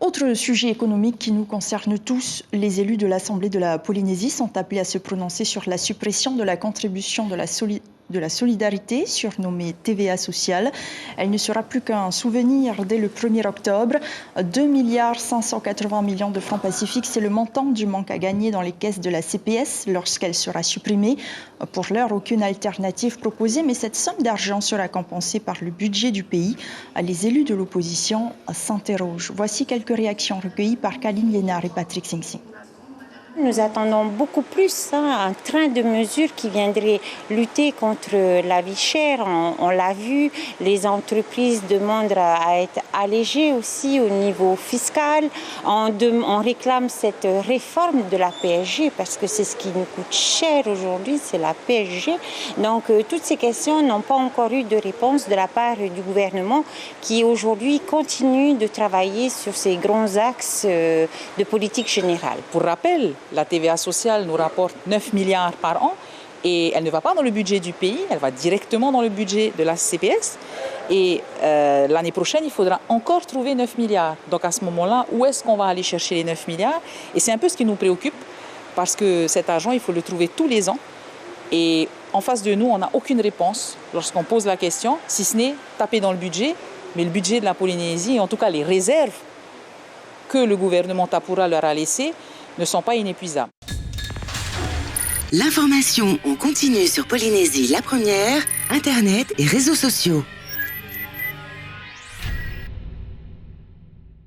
Autre sujet économique qui nous concerne tous, les élus de l'Assemblée de la Polynésie sont appelés à se prononcer sur la suppression de la contribution de la solidarité, surnommée TVA sociale. Elle ne sera plus qu'un souvenir dès le 1er octobre. 2,580 milliards de francs pacifiques, c'est le montant du manque à gagner dans les caisses de la CPS lorsqu'elle sera supprimée. Pour l'heure, aucune alternative proposée, mais cette somme d'argent sera compensée par le budget du pays. Les élus de l'opposition s'interrogent. Voici quelques réactions recueillies par Kaline Lénard et Patrick Sing Sing. Nous attendons beaucoup plus un train de mesures qui viendrait lutter contre la vie chère. On l'a vu, les entreprises demandent à être allégées aussi au niveau fiscal. On réclame cette réforme de la PSG parce que c'est ce qui nous coûte cher aujourd'hui, c'est la PSG. Donc toutes ces questions n'ont pas encore eu de réponse de la part du gouvernement qui aujourd'hui continue de travailler sur ces grands axes de politique générale. Pour rappel, la TVA sociale nous rapporte 9 milliards par an et elle ne va pas dans le budget du pays, elle va directement dans le budget de la CPS. Et l'année prochaine, il faudra encore trouver 9 milliards. Donc à ce moment-là, où est-ce qu'on va aller chercher les 9 milliards? Et c'est un peu ce qui nous préoccupe parce que cet argent, il faut le trouver tous les ans. Et en face de nous, on n'a aucune réponse lorsqu'on pose la question, si ce n'est taper dans le budget. Mais le budget de la Polynésie, en tout cas les réserves que le gouvernement Tapura leur a laissées, ne sont pas inépuisables. L'information en continu sur Polynésie la première, Internet et réseaux sociaux.